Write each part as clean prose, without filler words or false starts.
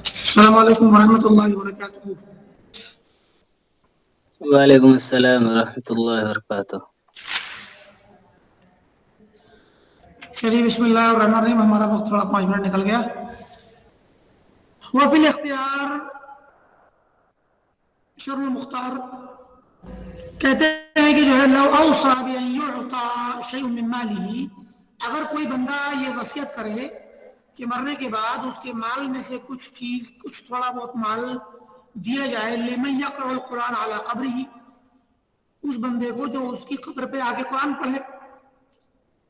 السلام علیکم ورحمۃ اللہ وبرکاتہ. وعلیکم السلام ورحمۃ اللہ وبرکاتہ. چلیے بسم اللہ الرحمن الرحیم. ہمارا وقت تھوڑا 5 منٹ نکل گیا. وفی الاختیار شر المختار کہتے ہیں کہ جو ہے لو اوصى بأن يعطى شيء من ماله، اگر کوئی بندہ یہ وصیت کرے کہ مرنے کے بعد اس کے مال میں سے کچھ تھوڑا بہت مال دیا جائے لمن يقرأ القرآن على قبره، اس بندے کو جو اس کی قبر پہ آ کے قرآن پڑھے،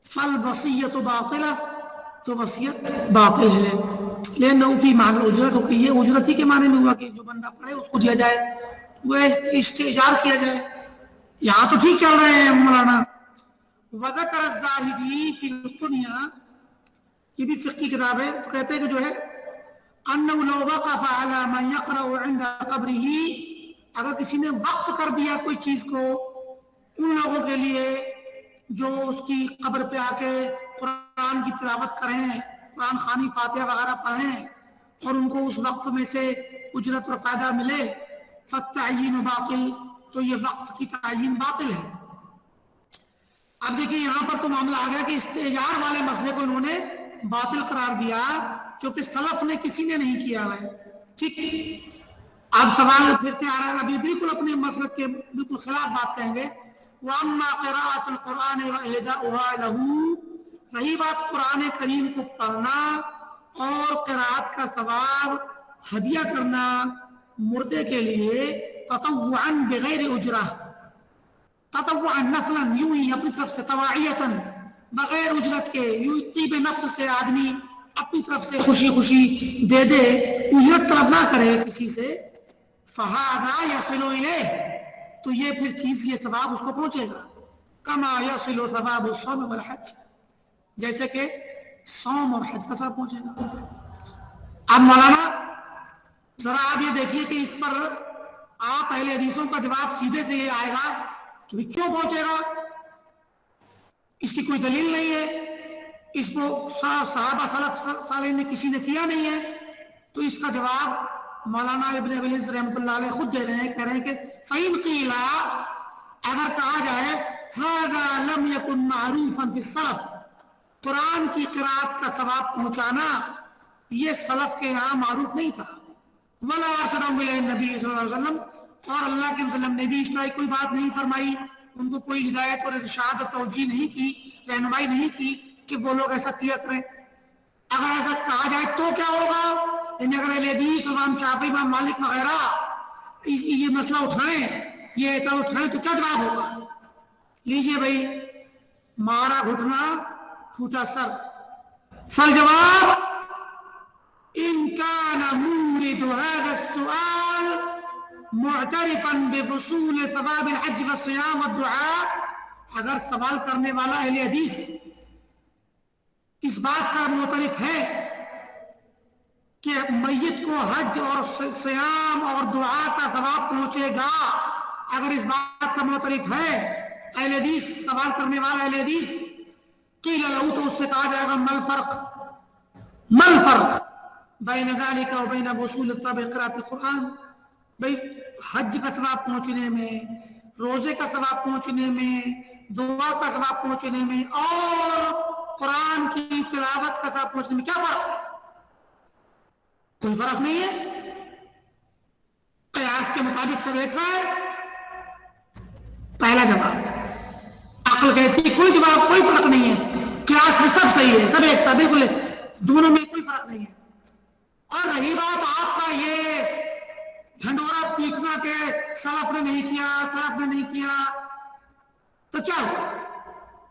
فالوصیۃ باطلہ، تو وصیت باطل ہے. لأنه في معنى الاجرت، کیونکہ یہ اجرت ہی کے معنی میں ہوا کہ جو بندہ پڑھے اس کو دیا جائے، وہ استئجار کیا جائے. یہاں تو ٹھیک چل رہے ہیں مولانا. وذکر الزاہدی فی القنیہ، یہ بھی فقہ کی کتاب ہے، تو کہتے ہیں کہ جو ہے انہ لو وقف علی من یقرأ عند قبرہ، اگر کسی نے وقف کر دیا کوئی چیز کو ان لوگوں کے لیے جو اس کی قبر پہ آ کے قرآن کی تلاوت کریں، قرآن خوانی فاتحہ وغیرہ پڑھیں اور ان کو اس وقف میں سے اجرت اور فائدہ ملے، فالتعیین باطل، تو یہ وقف کی تعیین باطل ہے. اب دیکھیں یہاں پر تو معاملہ آ گیا کہ استئجار والے مسئلے کو انہوں نے باطل قرار دیا کیونکہ سلف نے کسی نے نہیں کیا ہے. ٹھیک، اب سوال پھر سے آ رہا ہے، ابھی بالکل اپنے مسلک کے بالکل خلاف بات کہیں گے. وَأَمَّا قِرَاءَةُ الْقُرْآنِ وَإِهْدَاؤُهَا لَهُ، رہی بات قرآن کریم کو پڑھنا اور قراءت کا ثواب ہدیہ کرنا مردے کے لیے تطوعاً بغیر اجرہ، تطوعاً نفلاً، یوں ہی اپنی طرف سے، طواعیتاً بغیر اجرت کے، یوں طیب نفس سے آدمی اپنی طرف سے خوشی خوشی دے دے، اجرت طلب نہ کرے کسی سے، فَهَذَا يَصِلُ إِلَيْهِ، تو یہ پھر چیز، یہ ثواب اس کو پہنچے گا. كَمَا يَصِلُ ثَوَابُ الصَّوْمِ وَالْحَجِّ، جیسے کہ صوم اور حج کا ثواب پہنچے گا. اب مولانا ذرا آپ یہ دیکھیے کہ اس پر آپ اہل حدیثوں کا جواب سیدھے سے یہ آئے گا کہ کیوں پہنچے گا، اس کی کوئی دلیل نہیں ہے، اس کو صحابہ سلف صالحین نے کسی نے کیا نہیں ہے. تو اس کا جواب مولانا ابن ابی العز رحمۃ اللہ علیہ خود دے رہے ہیں، کہہ رہے ہیں کہ فَإِنْ قِيلَ، اگر کہا جائے هَذَا لَمْ يَكُنْ مَعْرُوفًا فِي السَّلَفِ، قرآن کی قرأت کا ثواب پہنچانا یہ سلف کے یہاں معروف نہیں تھا، وَلَا أَرْشَدَهُمْ إِلَيْهِ النَّبِيُّ صلی اللہ علیہ وسلم، اور اللہ کے وسلم نے بھی اس طرح کوئی بات نہیں فرمائی، ان کو کوئی ہدایت اور ارشاد اور توجیہ نہیں کی، رہنمائی نہیں کی کہ وہ لوگ ایسا کیا کریں. اگر ایسا کہا جائے تو کیا ہوگا، یعنی اگر اہل حدیث امام شافعی امام مالک وغیرہ یہ مسئلہ اٹھائیں، یہ اعتراض اٹھائیں، تو کیا جواب ہوگا؟ لیجئے بھائی، مارا گھٹنا پھوٹا سر. فالجواب ان كان مورد هذا السؤال معترفا بحصول ثواب الحج والصيام والدعاء، اگر سوال کرنے والا اہل حدیث اس بات کا معترف ہے کہ میت کو حج اور صیام اور دعا کا ثواب پہنچے گا، اگر اس بات کا معترف ہے اہل حدیث، سوال کرنے والا اہل حدیث، قیل لہو، تو اس سے کہا جائے گا ما الفرق بین ذلك و بین وصول ثواب قراءۃ القرآن، بھائی حج کا ثواب پہنچنے میں، روزے کا ثواب پہنچنے میں، دعا کا ثواب پہنچنے میں اور قرآن کی تلاوت کا ثواب پہنچنے میں کیا فرق ہے؟ کوئی فرق نہیں ہے، قیاس کے مطابق سب ایک سا ہے. پہلا جواب، عقل کہتی ہے کوئی جواب، کوئی فرق نہیں ہے، قیاس میں سب صحیح ہے، سب ایک سا، بالکل دونوں میں کوئی فرق نہیں ہے. اور رہی بات آپ کا یہ ڈھنڈورا پیٹنا کہ سلف نے نہیں کیا، سلف نے نہیں کیا، تو کیا ہو؟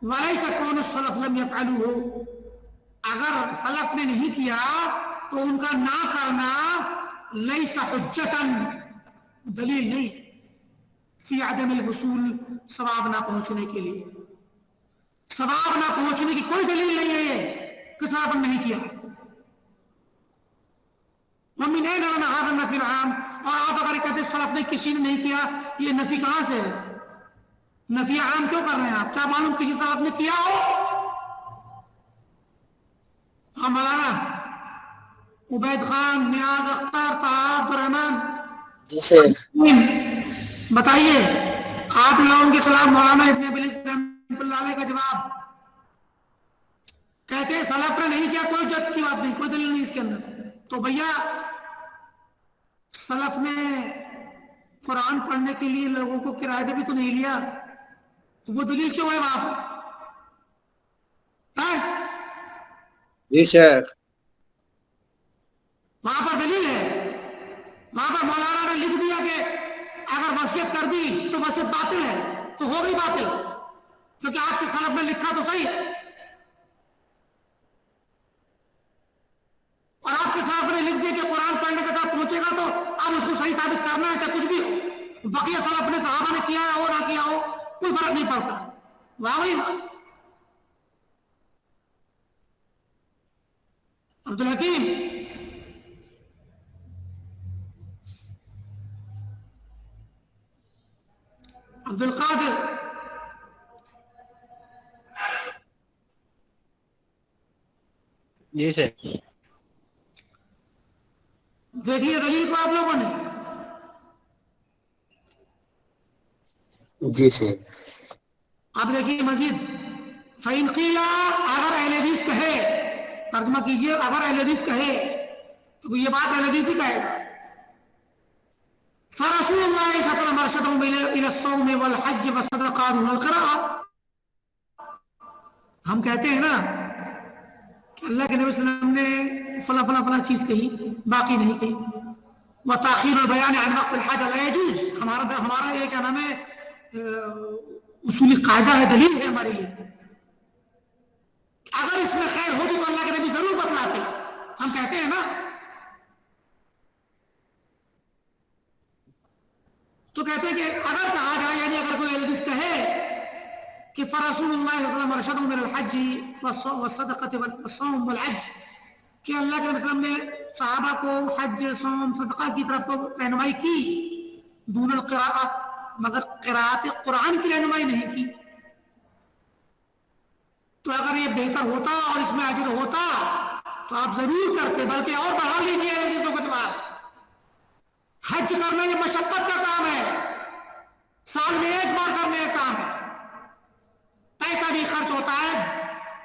وَلَيْسَ كَوْنُ السَّلَفِ لَمْ يَفْعَلُوهُ، اگر سلف نے نہیں کیا تو ان کا نہ کرنا لَيْسَ حُجَّةً، دلیل نہیں فی عدم الوصول، ثواب نہ پہنچنے کے لیے، ثواب نہ پہنچنے کی کوئی دلیل نہیں ہے یہ کہ سلف نے نہیں کیا. وَمِنْ أَيْنَ لَنَا هَذَا النَّفْيُ الْعَامُ، اور آپ اگر کہتے سلف نے کسی نے نہیں کیا، یہ نفی کہاں سے ہے؟ نفی عام کیوں کر رہے ہیں آپ؟ کیا معلوم کسی سلف نے کیا ہو؟ ہاں مولانا، عبید خان، نیاز اختر، طاہر الرحمان. جی شیخ. بتائیے آپ لوگوں کے خلاف مولانا ابن ابی العز رحمۃ اللہ علیہ کا جواب. کہتے ہیں سلف نے نہیں کیا، کوئی جد کی بات نہیں، کوئی دلیل نہیں اس کے اندر. تو بھیا سلف نے قرآن پڑھنے کے لیے لوگوں کو کرائے پہ بھی تو نہیں لیا، تو وہ دلیل کیوں ہے وہاں پر؟ جی شیخ. وہاں پر دلیل ہے. وہاں پر مولانا نے لکھ دیا کہ اگر وصیت کر دی تو وصیت باطل ہے، تو ہو گئی باطل، کیونکہ آپ کے سلف نے لکھا تو صحیح ہے. اور آپ کے سلف نے لکھ دیا کہ قرآن پڑھنے کے ساتھ پہنچے گا تو اب اس کو صحیح ثابت کرنا ہے، چاہے کچھ بھی ہو. بقیہ سلف نے، صحابہ نے کیا ہو نہ کیا ہو کوئی فرق نہیں پڑتا. واہ بھائی واہ. عبدالحکیم عبدالقادر جی شیخ. دیکھیے دلیل کو آپ لوگوں نے. جی شیخ. آپ دیکھیے مزید. فَإِنْ قِيلَ، اگر اہل حدیث کہے، ترجمہ کیجئے، اگر اہل حدیث کہے تو یہ بات اہل حدیث ہی کہے گا. فَرَسُولُ اللَّهِ صَلَّى اللَّهُ عَلَيْهِ وسلم أَرْشَدَهُمْ إِلَى الصَّوْمِ وَالْحَجِّ وَالصَّدَقَاتِ وَالْقِرَاءَةِ. ہم کہتے ہیں نا کہ اللہ کے نبی صلی اللہ علیہ وسلم نے فلاں فلاں فلاں چیز کہی، باقی نہیں کہی. وَتَأْخِيرُ الْبَيَانِ عَنْ وَقْتِ الْحَاجَةِ لَا يَجُوزُ. ہمارا یہ کیا نام ہے، اصولی قاعدہ ہے، دلیل ہے ہمارے لیے. اگر اس میں خیر ہوتی تو اللہ کے نبی ضرور بتلاتے. ہم کہتے ہیں نا. تو کہتے ہیں کہ اگر کہا جائے، یعنی اگر کوئی حدیث کہے کہ فرسول اللہ صلی اللہ علیہ وسلم ارشدهم من الحج والصدقۃ والصوم والحج، کہ اللہ کے وسلم نے صحابہ کو حج، صوم، صدقہ کی طرف تو رہنمائی کی، دون القراءہ، مگر قراءت قرآن کی رہنمائی نہیں کی. تو اگر یہ بہتر ہوتا اور اس میں اجر ہوتا تو آپ ضرور کرتے، بلکہ اور بڑھا لیجیے حدیثوں کا جواب. حج کرنا یہ مشقت کا کام ہے، سال میں ایک بار کرنے کا کام ہے. پیسہ بھی خرچ ہوتا ہے،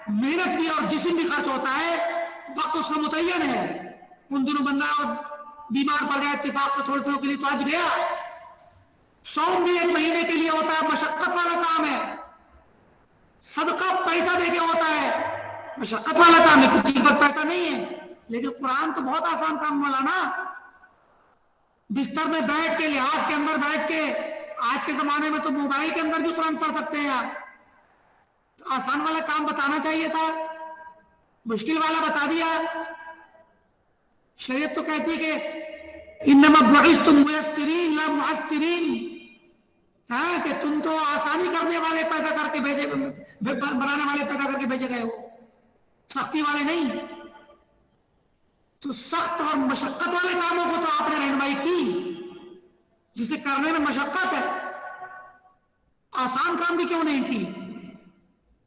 محنت بھی اور جسم بھی خرچ ہوتا ہے، وقت اس کا متعین ہے. ان دنوں بندہ بیمار پڑ گیا اتفاق سے تھوڑے دنوں کے لیے تو آج گیا. صوم بھی ایک مہینے کے لیے ہوتا ہے، مشقت والا کام ہے. صدقہ پیسہ دے کے ہوتا ہے، مشقت والا کام ہے، کسی کے پاس پیسہ نہیں ہے. لیکن قرآن تو بہت آسان کام مولانا. بستر میں بیٹھ کے، لحاظ کے اندر بیٹھ کے، آج کے زمانے میں تو موبائل کے اندر بھی قرآن پڑھ سکتے ہیں آپ. تو آسان والا کام بتانا چاہیے تھا، مشکل والا بتا دیا. شریعت تو کہتی ہے کہ انما بعثتم میسرین لا معسرین، کہ تم تو آسانی کرنے والے پیدا کر کے بھیجے، بنانے والے پیدا کر کے بھیجے گئے ہو، سختی والے نہیں. تو سخت اور مشقت والے کاموں کو تو آپ نے رہنمائی کی، جسے کرنے میں مشقت ہے. آسان کام بھی کیوں نہیں کی؟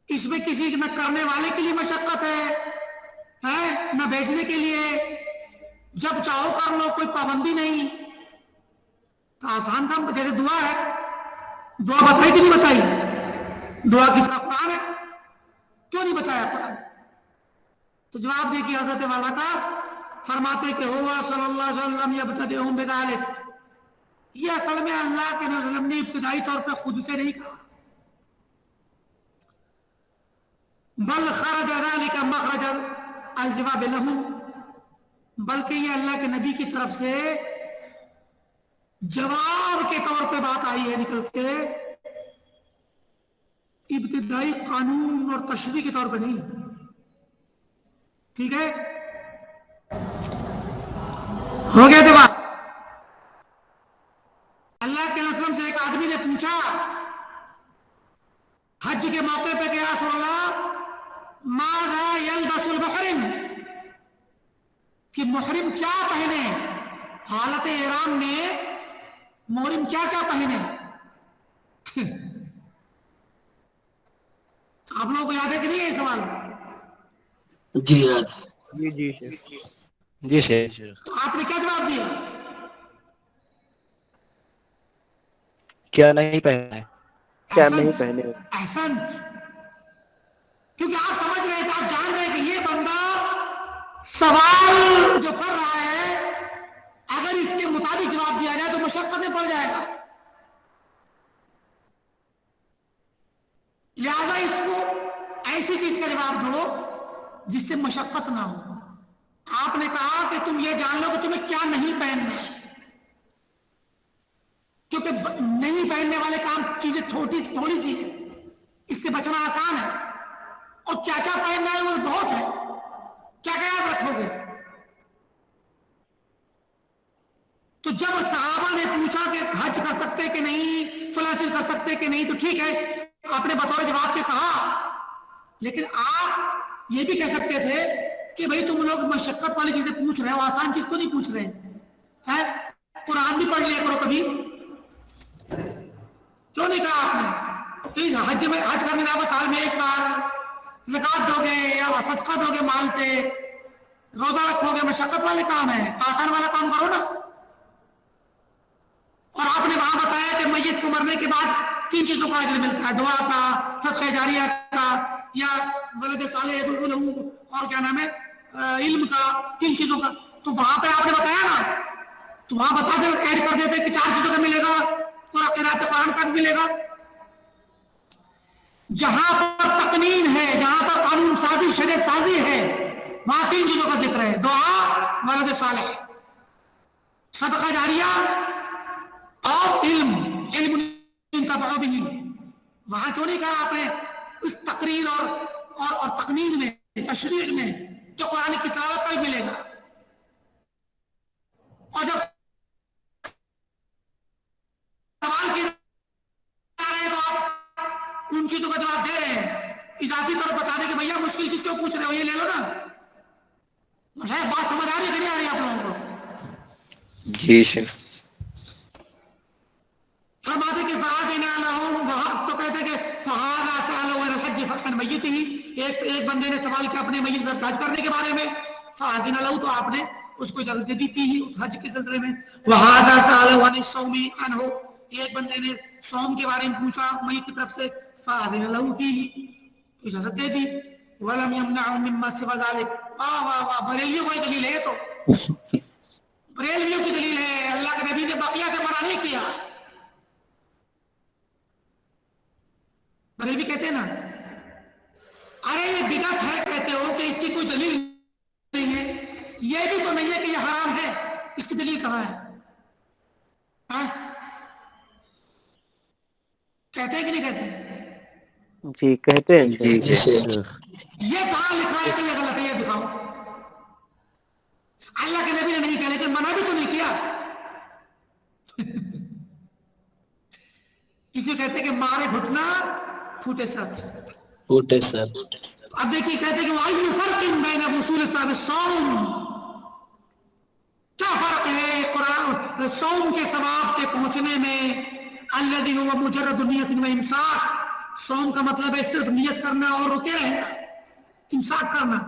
اس میں کسی نہ کرنے والے کے لیے مشقت ہے نہ بیچنے کے لیے. جب چاہو کر لو، کوئی پابندی نہیں. تو آسان کام، جیسے دعا ہے، دعا بتائی کہ نہیں بتائی؟ دعا کی طرح قرآن ہے، کیوں نہیں بتایا قرآن؟ تو جواب دیکھیے حضرت والا کا. فرماتے کہ ہوا صلی اللہ علیہ وسلم یبتدئہم بذالک، یہ اصل میں اللہ کے نبی صلی اللہ علیہ وسلم نے ابتدائی طور پہ خود سے نہیں کہا، بل خرج ذلك مخرج الجواب لهم، بلکہ یہ اللہ کے نبی کی طرف سے جواب کے طور پہ بات آئی ہے نکل کے، ابتدائی قانون اور تشریح کے طور پہ نہیں. ٹھیک ہے، ہو گیا تو بات. اللہ کے وسلم سے ایک آدمی نے پوچھا حج کے موقع پہ کہ یا رسول اللہ ماذا یلبس المحرم، کہ محرم کیا پہنے، حالت احرام میں محرم کیا کیا پہنے. آپ لوگوں کو یاد ہے کہ نہیں ہے یہ سوال؟ جی یاد. جی شیخ. جی شیخ. تو آپ نے کیا جواب دیا؟ کیا نہیں پہنا ہے؟ کیا نہیں پہنے ہو؟ احسن. کیونکہ آپ سمجھ رہے تھے، آپ جان رہے کہ یہ بندہ سوال جو کر رہا ہے اگر اس کے مطابق جواب دیا جائے تو مشقت میں پڑ جائے گا، لہذا اس کو ایسی چیز کا جواب دو جس سے مشقت نہ ہو. آپ نے کہا کہ تم یہ جان لو کہ تمہیں کیا نہیں پہننا ہے، کیونکہ نہیں پہننے والے کام چیزیں تھوڑی سی ہے، اس سے بچنا آسان ہے، اور کیا کیا پہننا ہے وہ بہت ہے. کیا یاد رکھو گے؟ تو جب صحابہ نے پوچھا کہ حج کر سکتے کہ نہیں، فلاں چیز کر سکتے کہ نہیں، تو ٹھیک ہے آپ نے بطور جواب کے کہا، لیکن آپ یہ بھی کہہ سکتے تھے کہ بھئی تم لوگ مشقت والی چیزیں پوچھ رہے ہو، آسان چیز کو نہیں پوچھ رہے ہیں. قرآن بھی پڑھ لیا کرو کبھی. کیوں نہیں کہا آپ نے؟ حج کرنے جاؤ سال میں ایک بار، زکات دو گے یا صدقہ دو گے مال سے، روزہ رکھو گے، مشقت والے کام ہے، آسان والا کام کرو نا. اور آپ نے وہاں بتایا کہ میت کو مرنے کے بعد 3 چیزوں کا اجر ملتا ہے، دعا کا، صدقہ جاریہ کا، یا ولد صالح يدعو له، اور کیا نام ہے، علم کا، 3 چیزوں کا. تو وہاں پہ آپ نے بتایا نا، تو وہاں بتا دے ایڈ کر دیتے کہ 4 چیزوں کا ملے گا، اور قرأت قرآن کا بھی ملے گا. جہاں پر تقنین ہے، جہاں پر قانون سازی، شریعت سازی ہے، وہاں 3 چیزوں کا ذکر ہے، دعا، ولد صالح، صدقہ جاریہ اور علم ينتفع به. وہاں کیوں نہیں کہا آپ نے اس تقریر اور تقنین میں، تشریح میں، جو قرآن کی تلاوت کا بھی ملے گا. اور جب سوال کی جا رہے ہیں تو آپ ان چیزوں کا جواب دے رہے ہیں، اضافی طور بتا دیں کہ بھیا مشکل چیز کیوں پوچھ رہے ہو، یہ لے لو نا. شاید بات سمجھ آ رہی ہے کہ نہیں آ رہی آپ لوگوں کو؟ جی شیخ. فرماتے کہ فَآتِنَا لَهُمْ، تو کہتے کہ فَهَذَا سَأَلَهُ عَنِ الْحَجِّ فَعَنْ مَيِّتِهِ، ایک بندے نے سوال کیا اپنے میت کا حج کرنے کے بارے میں، فَآتِنَا لَهُ، تو آپ نے اس کو اجازت دے دی تھی اس حج کے سلسلے میں. وَهَذَا سَأَلَهُ عَنِ الصَّوْمِ عَنْهُ، ایک بندے نے صوم کے بارے میں پوچھا میت کی طرف سے، فَآتِنَا لَهُ فِيهِ، تو اجازت دے دی. وَلَمْ يَمْنَعُهُ مِمَّا سِوَى ذَلِكَ. واہ واہ، بریلیوں کی دلیل ہے، تو بریلیوں کی دلیل ہے، اللہ کے نبی نے بقیہ سے منع نہیں کیا. بریلی کہتے ہیں نا، ارے یہ بدعت ہے، کہتے ہو کہ اس کی کوئی دلیل نہیں ہے، یہ بھی تو نہیں ہے کہ یہ حرام ہے، اس کی دلیل کہاں ہے؟ کہتے ہیں کہ نہیں کہتے؟ جی کہتے ہیں جی شیخ. شیخ. یہ کہاں لکھا ہے کہ یہ غلط ہے، یہ دکھاؤ. اللہ کے نبی نے نہیں کہا، لیکن منع بھی تو نہیں کیا. اسی کہتے ہیں کہ مارے گھٹنا پھوٹے سر. پھوٹے سر. اب دیکھیے کہتے ہیں کہ وَأَيُّ فَرْقٍ بَيْنَ وُصُولِ ثواب الصَّوْمِ، کیا فرق ہے قرآن صوم کے ثواب کے پہنچنے میں، الذي هو مجرد نیت و امساک، صوم کا مطلب ہے صرف نیت کرنا اور رکے رہنا، امساک کرنا.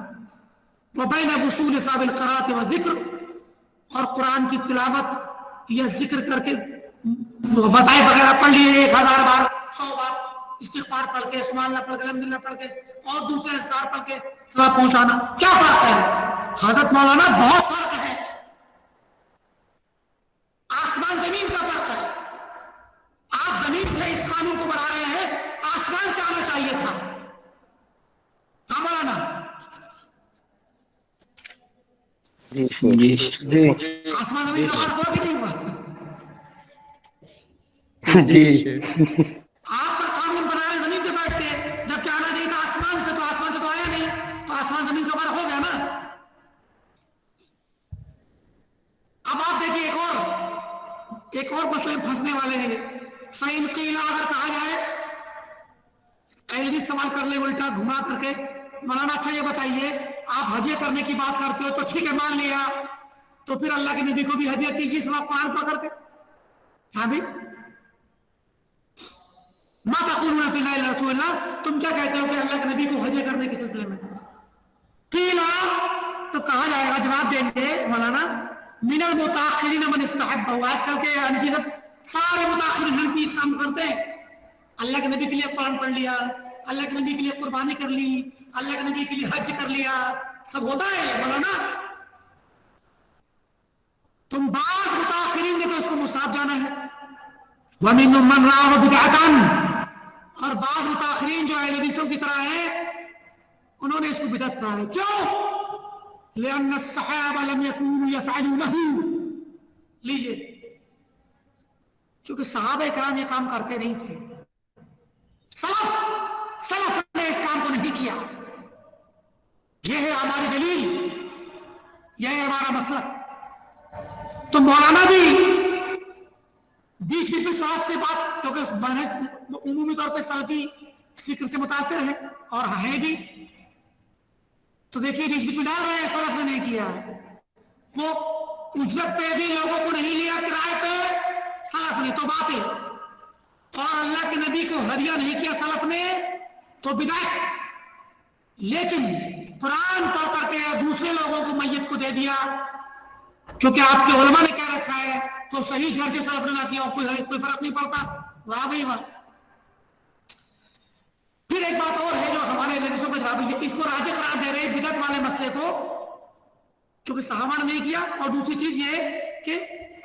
وَبَيْنَ وُصُولِ ثواب القراءۃ والذکر، اور قرآن کی تلاوت یا ذکر کر کے وظائف وغیرہ پڑھ لیے 1000 بار 100 بار، استغفار پڑھ کے، سبحان اللہ پڑھ کے، الحمدللہ پڑھ کے، اور دوسرے اذکار پڑھ کے ثواب پہنچانا، کیا فرق ہے؟ حضرت مولانا بہت فرق ہے، آسمان زمین کا فرق ہے. آپ زمین سے اس قانون کو بڑھا رہے ہیں، آسمان سے آنا چاہیے تھا. ہاں مولانا، جی شیخ. جی شیخ. جی آسمان زمین کا فرق ہوا کہ نہیں ہوا؟ جی. آپ کا قانون بنا رہے زمین پہ بیٹھ کے، جب کہ آنا چاہیے تھا آسمان سے، تو آسمان سے تو آیا نہیں، تو آسمان زمین کا فرق ہو گیا نا. اب آپ دیکھیے ایک اور مسئلے پھنسنے والے ہیں. فَإِنْ قِيلَ، اگر کہا جائے، ایسی سوال کر لے الٹا گھما کر کے، مولانا اچھا یہ بتائیے آپ ہدیہ کرنے کی بات کرتے ہو تو ٹھیک ہے مان لیا، تو پھر اللہ کے نبی کو بھی ہدیہ کیجیے سواب قرآن پڑھ کر کے. ہاں بھی ما تقولون فی اللہ رسول اللہ، تم کیا کہتے ہو کہ اللہ کے نبی کو ہدیہ کرنے کے سلسلے میں؟ قیل، تو کہا جائے گا, جواب دیں گے مولانا, من المتاخرین من استحب. آج کل کے حنفی سارے متاخر حنفی اس کام کرتے ہیں, اللہ کے نبی کے لیے قرآن پڑھ لیا, اللہ کے نبی کے لیے قربانی کر لی, اللہ کے نبی کے لیے حج کر لیا, سب ہوتا ہے مولانا. تم بعض متاخرین نے تو اس کو مستحب جانا ہے, وَمِنْهُمْ مَنْ رَآهُ بِدْعَةً, اور بعض متاخرین جو اہل حدیثوں کی طرح ہیں انہوں نے اس کو بدعت کہا ہے. کیوں؟ لِأَنَّ الصَّحَابَةَ لَمْ يَكُونُوا يَفْعَلُونَهُ. لیجئے, کیونکہ صحابہ کرام یہ کام کرتے نہیں تھے, سلف نے اس کام کو نہیں کیا. یہ ہے ہماری دلیل, یہ ہے ہمارا مسلک. تو مولانا بھی بیچ بیچ میں سلف سے بات, کیونکہ عمومی طور پہ سلفی فکر سے متاثر ہے اور ہے بھی, تو دیکھیے بیچ بیچ میں ڈال رہے ہیں سلف نے نہیں کیا. وہ اجرت پہ بھی لوگوں کو نہیں لیا, کرائے پہ سلف نے تو باتیں, اور اللہ کے نبی کو ہدیہ نہیں کیا سلف نے تو بدعت. لیکن قرآن پڑھ کر کے دوسرے لوگوں کو میت کو دے دیا کیونکہ آپ کے علماء نے کیا رکھا ہے, تو صحیح گھر سے سلف نے نہ کیا, اور کوئی فرق نہیں پڑتا. واہ بھائی واہ. پھر ایک بات اور ہے جو ہمارے لڑکوں کا جواب ہے, اس کو راجح قرار دے رہے ہیں بدعت والے مسئلے کو, کیونکہ صحابہ نے نہیں کیا. اور دوسری چیز یہ کہ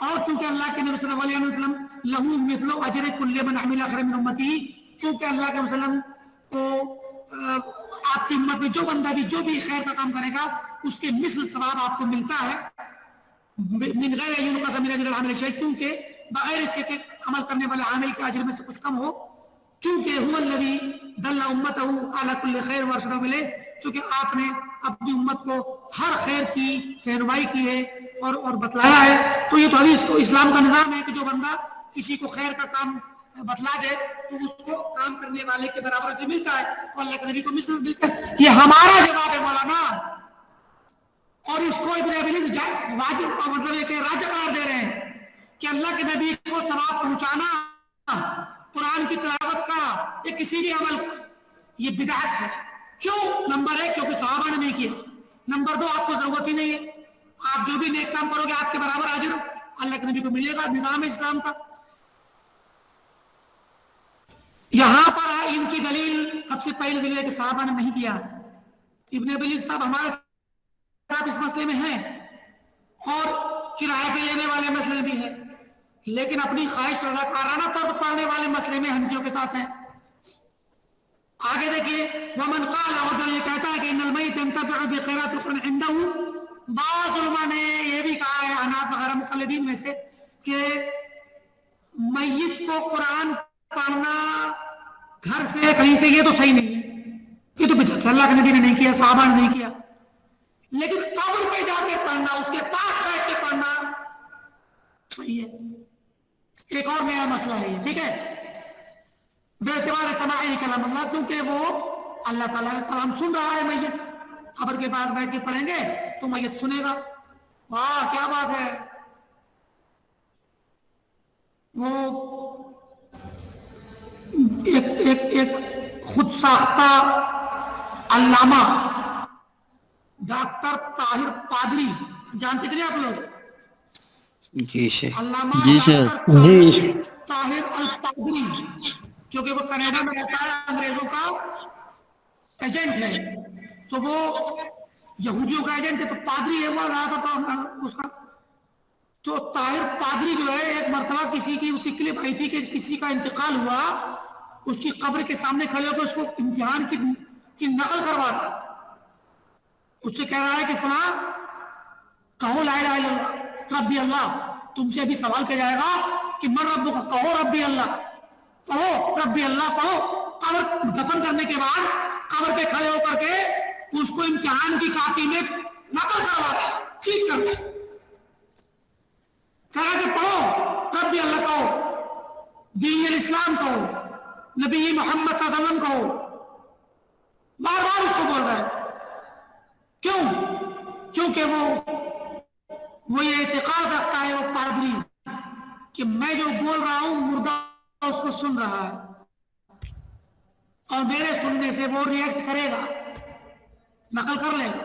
اور چونکہ اللہ کے نبی صلی اللہ علیہ وسلم لہو مثل اجر کل من عمل خیر من امتی, کیونکہ اللہ کے وسلم کو آپ کی امت میں جو بندہ بھی جو بھی خیر کا کام کرے گا اس کے مثل ثواب آپ کو ملتا ہے, من غیر ينقص من اجر العامل شيء, کیونکہ بغیر اس کے کہ عمل کرنے والے عامل کے اجر میں سے کچھ کم ہو. کیونکہ هو الذي دل امته على كل خير وارشدهم اليه, کیونکہ آپ نے اپنی امت کو ہر خیر کی رہنمائی کی ہے اور بتلایا ہے. تو یہ تو حدیث کو اسلام کا نظام ہے کہ جو بندہ کسی کو خیر کا کام بتلا دے تو اس کو کام کرنے والے کے برابر اجر ملتا ہے, اور اللہ کے نبی کو مثل ملتا ہے. یہ ہمارا جواب ہے مولانا, اور اس کو ابن ابی واجب مطلب یہ کہ راجح قرار دے رہے ہیں کہ اللہ کے نبی کو ثواب پہنچانا قرآن کی تلاوت کا یا کسی بھی عمل کا یہ بدعت ہے. کیوں؟ نمبر 1 کیونکہ صحابہ نے نہیں کیا, نمبر 2 آپ کو ضرورت ہی نہیں ہے, آپ جو بھی نیک کام کرو گے آپ کے برابر اجر اللہ کے نبی کو ملے گا. نظام اسلام کا یہاں پر ان کی دلیل, سب سے پہلی دلیل ہے کہ صحابہ نے نہیں کیا. ابن ابی صاحب ہمارے ساتھ اس مسئلے میں ہیں اور کرائے پہ لینے والے مسئلے بھی ہیں, لیکن اپنی خواہش رضاکارانہ طور پر پڑھنے والے مسئلے میں حنفیوں کے ساتھ ہیں. آگے دیکھیے, ومن قال, اور جو یہ کہتا ہے کہ ان المیت ينتفع بقراءة القرآن عنده, بعض علماء نے یہ بھی کہا ہے حناف وغیرہ مقلدین میں سے کہ میت کو قرآن پڑھنا گھر سے کہیں سے یہ تو صحیح نہیں ہے, یہ تو بدعت ہے, اللہ کے نبی نے نہیں کیا, صحابہ نے نہیں کیا. لیکن قبر پہ جا کے پڑھنا, اس کے پاس بیٹھ کے پڑھنا صحیح ہے. ایک اور نیا مسئلہ ہے یہ, ٹھیک ہے, بے اعتبار سماعی کلام اللہ, کیونکہ وہ اللہ تعالیٰ کا کلام سن رہا ہے میت, قبر کے پاس بیٹھ کے پڑھیں گے تو میت سنے گا. واہ کیا بات ہے. وہ ایک خود ساختہ علامہ ڈاکٹر طاہر پادری, جانتے تھے آپ لوگ؟ جی شیخ. علامہ جی سر. جی طاہر الپادری, کیونکہ وہ کینیڈا میں رہتا ہے, انگریزوں کا ایجنٹ ہے, تو وہ یہودیوں کا ایجنٹ ہے, تو پادری ہے وہ رہا تھا اس کا. تو طاہر پادری جو ہے ایک مرتبہ کسی کی اس کی کلپ آئی تھی کہ کسی کا انتقال ہوا, اس کی قبر کے سامنے کھڑے ہو کے اس کو امتحان کی نقل کروا رہا, اس سے کہہ رہا ہے کہ فلاں کہو لا الہ الا اللہ ربی اللہ, تم سے ابھی سوال کیا جائے گا کہ من رب کا, کہو ربی اللہ, کہو ربی اللہ پڑھو. قبر دفن کرنے کے بعد قبر پہ کھڑے ہو کر کے اس کو امتحان کی کاپی میں نقل کروا رہا ہے, چیٹ کر رہا ہے, کہا کہ پڑھو ربی اللہ کہو, دین الاسلام کہو, نبی محمد صلی اللہ علیہ وسلم کہو, بار بار اس کو بول رہا ہے. کیوں؟ کیونکہ وہ یہ اعتقاد رکھتا ہے وہ پادری کہ میں جو بول رہا ہوں مردہ اس کو سن رہا ہے اور میرے سننے سے وہ ریئیکٹ کرے گا, نقل کر لے گا.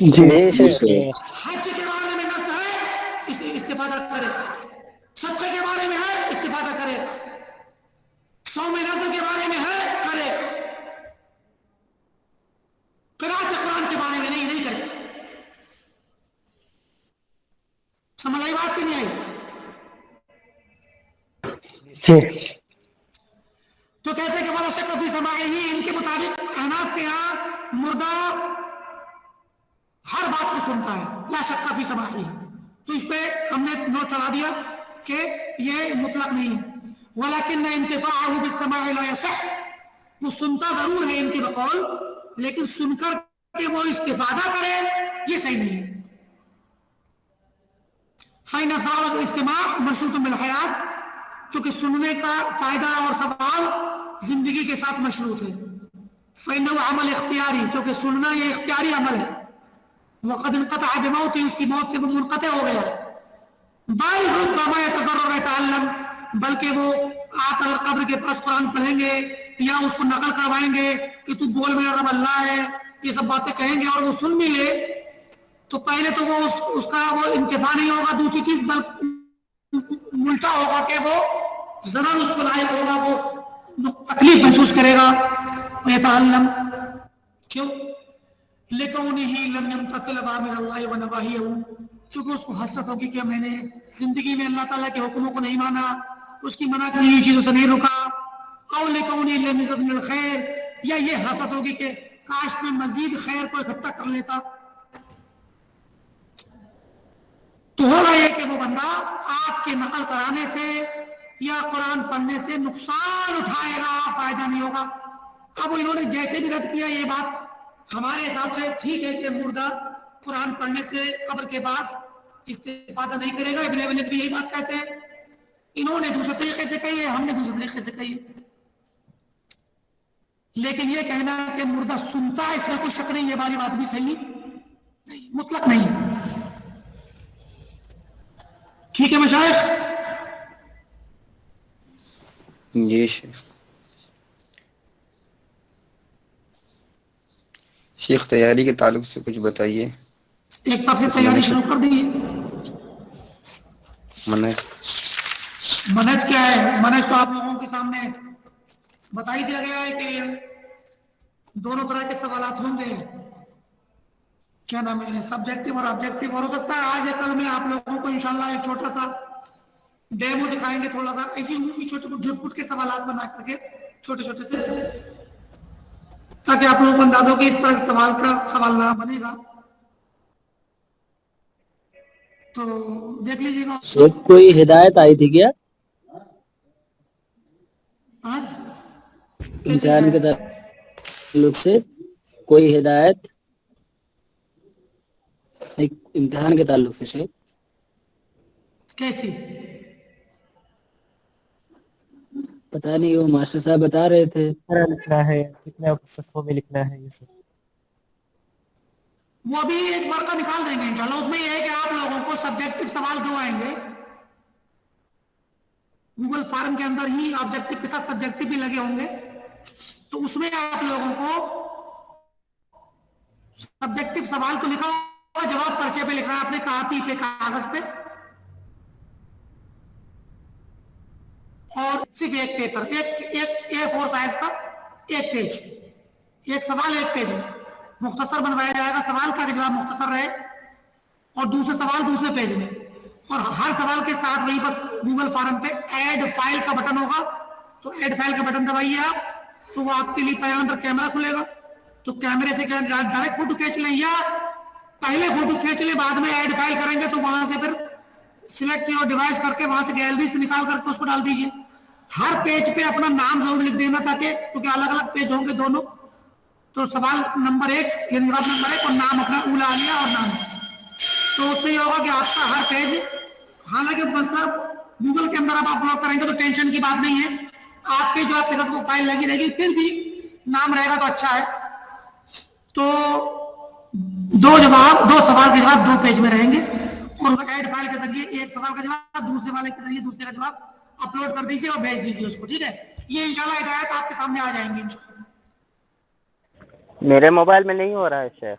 جی شیخ حج کے بارے میں نص ہے اسے استفادہ کرے، صدقے کے بارے میں ہے استفادہ کرے، صوم نظر کے بارے میں ہے کرے، قرأت قرآن کے بارے میں نہیں کرے۔ سمجھ آئی بات کہ نہیں آئی؟ تو کہتے ہیں کہ والا شک فی سماعہ ہی، ان کے مطابق احناف کے یہاں مردہ ہر بات کو سنتا ہے، لا شک فی سماعہ ہی۔ تو اس پہ ہم نے نوٹ چڑھا دیا کہ یہ مطلق نہیں ہے، ولیکن انتفاعہ بالسماع لا یصح، وہ سنتا ضرور ہے ان کے بقول، لیکن سن کر کہ وہ استفادہ کرے یہ صحیح نہیں ہے۔ فإن ثواب الاستماع مشروط بالحیات، کیونکہ سننے کا فائدہ اور ثواب زندگی کے ساتھ مشروط ہے۔ فإنه عمل اختیاری، کیونکہ سننا یہ اختیاری عمل ہے۔ وقد انقطع بموته، اس کی موت سے وہ منقطع ہو گیا۔ بل ربما يتضرر ويتعلم، بلکہ وہ آپ اگر قبر کے پاس قرآن پڑھیں گے یا اس کو نقل کروائیں گے کہ تو بول میرا رب اللہ ہے، یہ سب باتیں کہیں گے اور وہ سن بھی لے، تو پہلے تو وہ اس کا وہ انتفاع نہیں ہوگا، دوسری چیز الٹا ہوگا کہ وہ ضرر اس کو لائق ہوگا، وہ تکلیف محسوس کرے گا۔ ويتعلم، کیوں؟ لِكَوْنِهِ لَمْ يَمْتَثِلْ أَوَامِرَ اللَّهِ وَنَوَاهِيهُ، چونکہ اس کو حسرت ہوگی کہ میں نے زندگی میں اللہ تعالیٰ کے حکموں کو نہیں مانا، اس کی منع کی ہوئی چیزوں سے نہیں رکا۔ أَوْ لِكَوْنِهِ لَمْ يَزِدْ مِنَ الْخَيْرِ، یا یہ حسرت ہوگی کہ کاش میں مزید خیر کو اکٹھا کر لیتا۔ تو ہوگا یہ کہ وہ بندہ آپ کے نقل کرانے سے یا قرآن پڑھنے سے نقصان اٹھائے گا، فائدہ نہیں ہوگا۔ اب انہوں نے جیسے بھی رد کیا یہ بات ہمارے حساب سے ٹھیک ہے کہ مردہ قرآن پڑھنے سے قبر کے پاس استفادہ نہیں کرے گا، ابن ابن بھی یہی بات کہتے ہیں۔ انہوں نے دوسرے طریقے سے کہی ہے، ہم نے دوسرے طریقے سے کہی ہے۔ لیکن یہ کہنا کہ مردہ سنتا ہے اس میں کوئی شک نہیں، یہ والی بات بھی صحیح نہیں، مطلق نہیں۔ ٹھیک ہے مشائخ؟ جی شیخ۔ شیخ تیاری کے تعلق سے کچھ بتائیے، ایک طرف سے تیاری شروع کر دیجیے۔ منہج منہج کیا ہے؟ منہج تو آپ لوگوں کے سامنے بتا ہی دیا گیا ہے کہ دونوں طرح کے سوالات ہوں گے، کیا نام ہے، سبجیکٹو اور آبجیکٹو، اور ہو سکتا ہے آج یا کل میں آپ لوگوں کو انشاءاللہ ایک چھوٹا سا ڈیمو دکھائیں گے، تھوڑا سا ایسی عمومی چھوٹے جھٹ پٹ کے سوالات بنا کر کے چھوٹے چھوٹے سے، تاکہ آپ لوگوں کو اندازہ ہو کہ اس طرح سے سوال کا سوال نہ بنے گا۔ تو دیکھ لیجیے گا شیخ کوئی ہدایت آئی تھی کیا کیسے امتحان کے تعلق سے؟ کوئی ہدایت ایک امتحان کے تعلق سے شیخ؟ کیسی؟ پتہ نہیں، وہ ماسٹر صاحب بتا رہے تھے لکھنا ہے، کتنے صفحوں میں لکھنا ہے، یہ سب وہ ابھی ایک ورقہ نکال دیں گے انشاءاللہ، اس میں یہ ہے کہ آپ لوگوں کو سبجیکٹو سوال دو آئیں گے، گوگل فارم کے اندر ہی آبجیکٹو کے ساتھ سبجیکٹو بھی لگے ہوں گے، تو اس میں آپ لوگوں کو سبجیکٹو سوال تو لکھا ہوگا، جواب پرچے پہ لکھنا ہے، آپ نے کاپی پہ کاغذ پہ، اور صرف ایک پیپر، ایک A4 سائز کا ایک پیج، ایک سوال ایک پیج میں مختصر بنوایا جائے گا، سوال کا جواب مختصر رہے، اور دوسرے سوال دوسرے پیج میں، اور ہر سوال کے ساتھ وہیں پر گوگل فارم پہ ایڈ فائل کا بٹن ہوگا، تو ایڈ فائل کا بٹن دبائیے آپ، تو وہ آپ کے لیے پہلے اندر کیمرہ کھلے گا، تو کیمرے سے ڈائریکٹ فوٹو کھینچ لیں، یا پہلے فوٹو کھینچ لیں بعد میں ایڈ فائل کریں گے، تو وہاں سے پھر سلیکٹ اور ڈیوائس کر کے وہاں سے گیلری سے نکال کر کے اس کو ڈال دیجیے۔ ہر پیج پہ اپنا نام ضرور لکھ دینا، تاکہ کیونکہ الگ الگ پیج ہوں گے دونوں، تو سوال نمبر 1 یعنی جواب نمبر 1 اور نام اپنا اولا عالیہ اور نام، تو اس سے یہ ہوگا کہ آپ کا ہر پیج، حالانکہ مطلب گوگل کے اندر آپ اپلوڈ کریں گے تو ٹینشن کی بات نہیں ہے، آپ کے جو آپ کے ساتھ وہ فائل لگی رہے گی، پھر بھی نام رہے گا تو اچھا ہے۔ تو دو سوال کے جواب 2 پیج میں رہیں گے، اور ایڈ فائل کے ذریعے ایک سوال کا جواب دوسرے والے کے ذریعے دوسرے کا جواب اپلوڈ کر دیجیے اور بھیج دیجیے اس کو، ٹھیک ہے؟ یہ انشاءاللہ ہدایات آپ کے سامنے آ جائیں گی انشاءاللہ۔ میرے موبائل میں نہیں ہو رہا ہے شیخ۔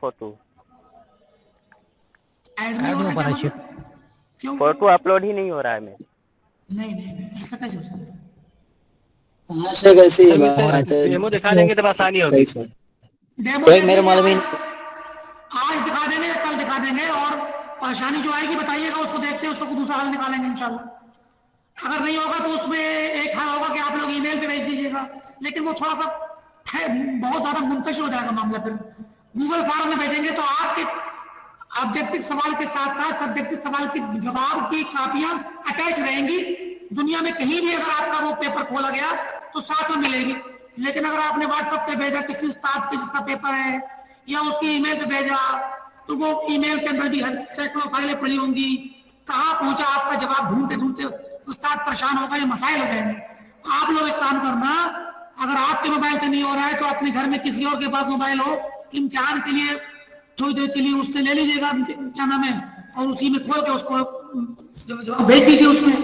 فوٹو. ایڈ نہیں ہو رہا ہے کیا مطلب؟ کیوں؟ فوٹو اپلوڈ ہی نہیں ہو رہا ہے میں. نہیں ایسا کیسے ہو سکتا ہے؟ ہاں شیخ ایسی ہی سر میں بات ہے. ڈیمو دکھا دیں گے تو آسانی ہوگی. کیسے؟ ڈیمو کوئی دیکھ میرے لیجیے معلوم ہی آج دکھا دیں گے یا کل دکھا دیں گے، اور پریشانی جو آئے گی بتائیے گا، اس کو دیکھتے ہیں، اس کو دوسرا حل نکالیں گے انشاءاللہ. اگر نہیں ہوگا تو اس میں ایک حل ہوگا کہ آپ لوگ ای میل پہ بھیج دیجیے گا، لیکن وہ تھوڑا سا بہت زیادہ منتشر ہو جائے گا معاملہ. پھر گوگل فارم میں بھیجیں گے تو آپ کے آبجیکٹو سوال کے ساتھ ساتھ سبجیکٹو سوال کی جواب کی کاپیاں اٹیچ رہیں گی. دنیا میں کہیں بھی اگر آپ کا وہ پیپر کھولا گیا تو ساتھ میں ملے گی. لیکن اگر آپ نے واٹس ایپ پہ بھیجا کسی استاد کے جس کا پیپر ہے، یا اس کی ای میل پہ بھیجا، تو وہ ای میل کے اندر بھی سینکڑوں فائلیں پڑی ہوں گی. کہاں پہنچا آپ کا جواب ڈھونڈتے ڈھونڈتے استاد پریشان ہوگا، یہ مسائل ہو جائیں گے. آپ لوگ ایک کام کرنا، اگر آپ کے موبائل سے نہیں ہو رہا ہے تو اپنے گھر میں کسی اور کے پاس موبائل ہو، امتحان کے لیے تھوڑی دیر کے لیے اس سے لے لیجیے گا کیا نام ہے، اور اسی میں کھول کے اس کو جواب بھیج دیجیے. اس میں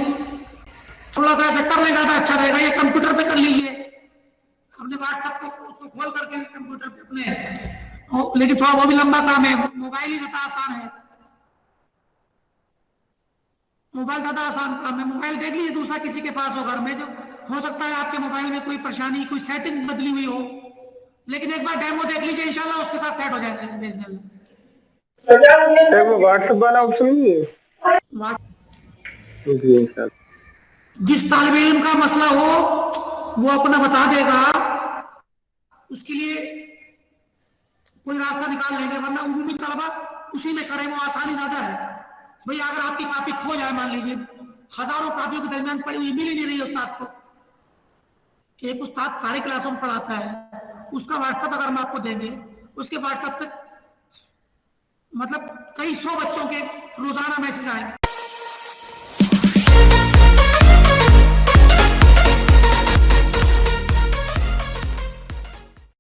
تھوڑا سا ایسا کر لے گا تو اچھا رہے گا. یہ کمپیوٹر پہ کر لیجیے اپنے واٹس ایپ کو، اس کو کھول کر کے کمپیوٹر پہ اپنے، لیکن تھوڑا وہ بھی لمبا کام ہے. موبائل ہی زیادہ آسان ہے، موبائل زیادہ آسان کام ہے. موبائل دیکھ لیجیے دوسرا کسی کے پاس ہو گھر میں، جو ہو سکتا ہے آپ کے موبائل میں کوئی پریشانی، کوئی سیٹنگ بدلی ہوئی ہو، لیکن ایک بار ڈیمو دیکھ لیجیے، انشاءاللہ اس کے ساتھ سیٹ ہو جائے گا بسم اللہ. واٹس ایپ والا آپشن نہیں ہے. جی انشاءاللہ. جس طالب علم کا مسئلہ ہو وہ اپنا بتا دے گا، اس کے لیے کوئی راستہ نکال لیں گے، ورنہ عمومی طلبہ اسی میں کرے، وہ آسانی زیادہ ہے. بھئی اگر آپ کی کاپی کھو جائے، مان لیجیے ہزاروں کاپیوں کے درمیان پڑی ہوئی، مل ہی نہیں رہی استاد کو. ایک استاد ساری کلاسوں میں پڑھاتا ہے، اس کا واٹس ایپ اگر ہم آپ کو دیں گے، اس کے واٹس ایپ پہ مطلب کئی سو بچوں کے روزانہ میسج آئیں.